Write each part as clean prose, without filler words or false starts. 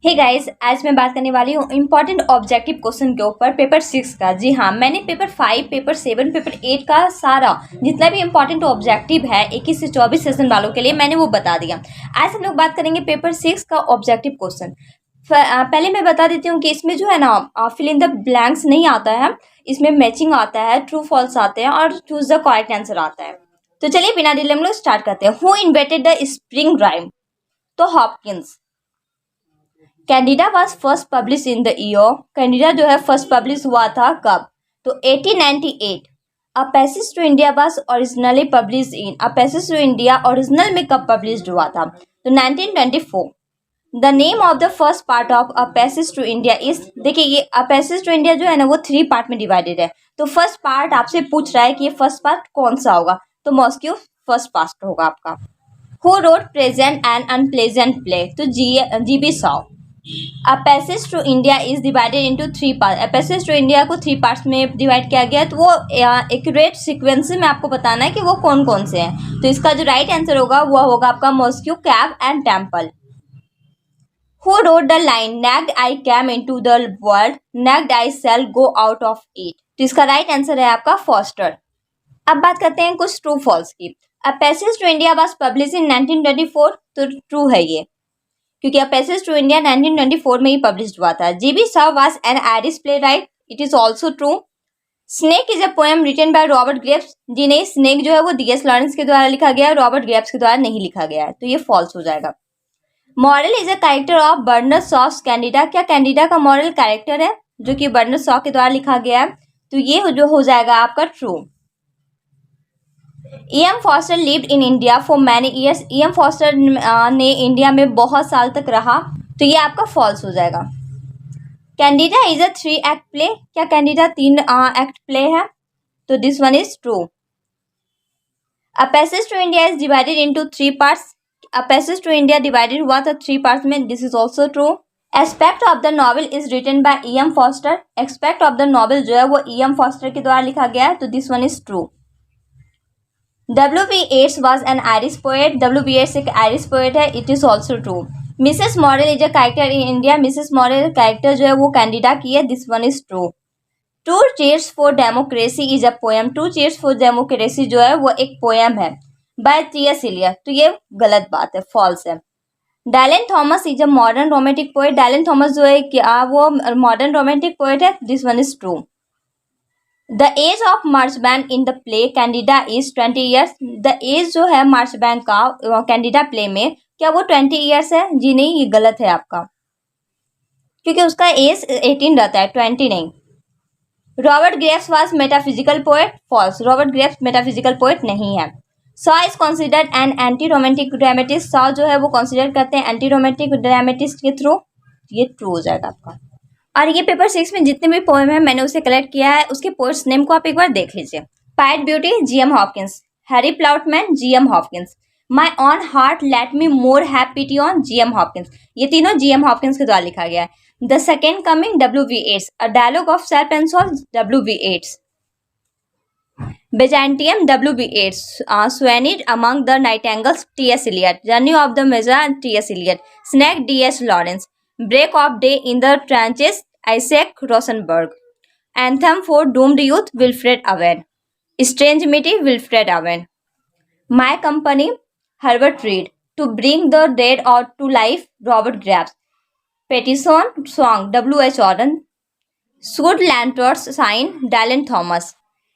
Hey guys, आज मैं बात करने वाली हूँ इम्पॉर्टेंट ऑब्जेक्टिव क्वेश्चन के ऊपर पेपर 6 का। जी हाँ, मैंने पेपर 5, पेपर 7, पेपर 8 का सारा जितना भी इम्पॉर्टेंट ऑब्जेक्टिव है 21 से 24 सेशन वालों के लिए मैंने वो बता दिया। आज हम लोग बात करेंगे पेपर 6 का ऑब्जेक्टिव क्वेश्चन। पहले मैं बता देती हूँ कि इसमें जो है ना फिल इन द ब्लैंक्स नहीं आता है, इसमें मैचिंग आता है, ट्रू फॉल्स आते हैं और चूज द करेक्ट आंसर आता है। तो चलिए बिना डिले हम लोग स्टार्ट करते हैं। Who invented the spring rhyme? तो Hopkins. Candida was first publish in the year. Candida जो है फर्स्ट पब्लिश हुआ था कब? तो 1898। A passage to India was originally publish in. A passage to India original में कब पब्लिश हुआ था? तो 1924। The name of the first part of a passage to India is, देखिए ये अ पैसेज टू इंडिया जो है ना वो 3 पार्ट में डिवाइडेड है। तो फर्स्ट पार्ट आपसे पूछ रहा है कि ये फर्स्ट पार्ट कौन सा होगा, तो मॉस्क्यू फर्स्ट पार्ट होगा आपका। Who wrote present and unpleasant play? तो G B. Shaw. A passage to India is divided into 3 part. A passage to India को 3 पार्ट्स में डिवाइड किया गया है, तो वो एक्यूरेट सीक्वेंस में आपको बताना है कि वो कौन कौन से हैं। तो इसका जो राइट आंसर होगा वो होगा आपका मॉस्क्यू, कैब and temple. Who wrote the line naked I came into the world, naked I shall go out of it? तो इसका राइट आंसर है आपका फॉस्टर। अब बात करते हैं कुछ ट्रू फॉल्स की। A passage to India was publish in 1924, तो ट्रू है ये, क्योंकि अ पैसेज टू इंडिया 1924 में ही पब्लिश हुआ था। G B. Shaw was an Irish playwright, it is also true. Snake is a poem written by Robert Graves. जी नहीं, snake जो है वो डी.एस. लॉरेंस के द्वारा लिखा गया है, रॉबर्ट ग्रेव्स के द्वारा नहीं लिखा गया है, तो ये फॉल्स हो जाएगा। Moral is a character of Bernard Shaw's Candida. क्या कैंडिडा का मॉरल कैरेक्टर है जो कि बर्नर्ड शॉ के द्वारा लिखा गया है? तो ये जो हो जाएगा आपका true. E.M. Foster lived in India for many years. E.M. Foster ने इंडिया में बहुत साल तक रहा, तो ये आपका फॉल्स हो जाएगा। Candida is a 3 act play. क्या कैंडिडा 3 एक्ट प्ले है? तो this one is true. A passage to India is divided into 3 parts. A passage to India divided हुआ था 3 पार्ट्स में, this is also true. Aspect of the novel is written by E.M. Forster. Expect of the novel जो है वो E.M. Foster के द्वारा लिखा गया है, तो this one is true. W.B. Yeats was an Irish poet. W.B. Yeats एक आयरिश पोएट है, it is also true. Mrs Moral is a character in India. Mrs Moral character जो है वो कैंडिडा की है, this one is true. Two cheers for democracy is a poem. Two cheers for democracy जो है वो एक पोएम है बाय टी.एस. इलियट, तो ये गलत बात है, फॉल्स है। Dylan Thomas is a modern romantic poet. Dylan Thomas जो है क्या वो मॉडर्न रोमांटिक पोएट है, this one is true. The age of Marchbanks in the play Candida is 20 years. The age जो है मार्चबैंड का कैंडिडा प्ले में, क्या वो 20 ईयर्स है? जी नहीं, ये गलत है आपका, क्योंकि उसका एज 18 रहता है, 20 नहीं। Robert Graves was metaphysical poet. False, Robert Graves metaphysical poet नहीं है। Shaw is considered an anti romantic dramatist. Shaw जो है वो कंसिडर करते हैं एंटी रोमांटिक ड्रामेटिस्ट के थ्रू, ये ट्रू हो जाएगा आपका। और ये पेपर 6 में जितने भी पोएम है मैंने उसे कलेक्ट किया है, उसके पोएट्स नेम को आप एक बार देख लीजिए। Pied beauty, G M. Hopkins. Harry Ploughman, G M. Hopkins. My own heart let me more have pity on, G M. Hopkins. ये तीनों जी.एम. हॉपकिंस के द्वारा लिखा गया है। The second coming, W.B. Yeats. A dialogue of self and soul, W.B. Yeats. Byzantium, W.B. Yeats. Sweeney among the nightingales, T.S. Eliot. Journey of the Magi, T.S. Eliot. Snake, D.S. Lawrence. Break of day in the trenches, Isaac Rosenberg. Anthem for Doomed Youth, Wilfred Owen. Strange Meeting, Wilfred Owen. My Company, Herbert Reed. To Bring the Dead or to Life, Robert Graves. Petition Song, W.H. Auden. Should Lanterns Shine, Dylan Thomas.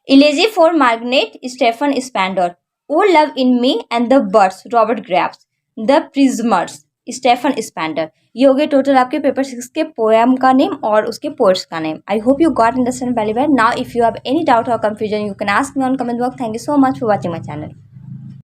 Elegy for Margaret, Stephen Spandau. Oh Love in Me and the Birds, Robert Graves. The Prisoners, Stephen Spender. ये हो गए total आपके paper 6 के poem का name और उसके poets का name. I hope you got understand very well. Now if you have any doubt और confusion you can ask me on comment box. Thank you so much for watching my channel.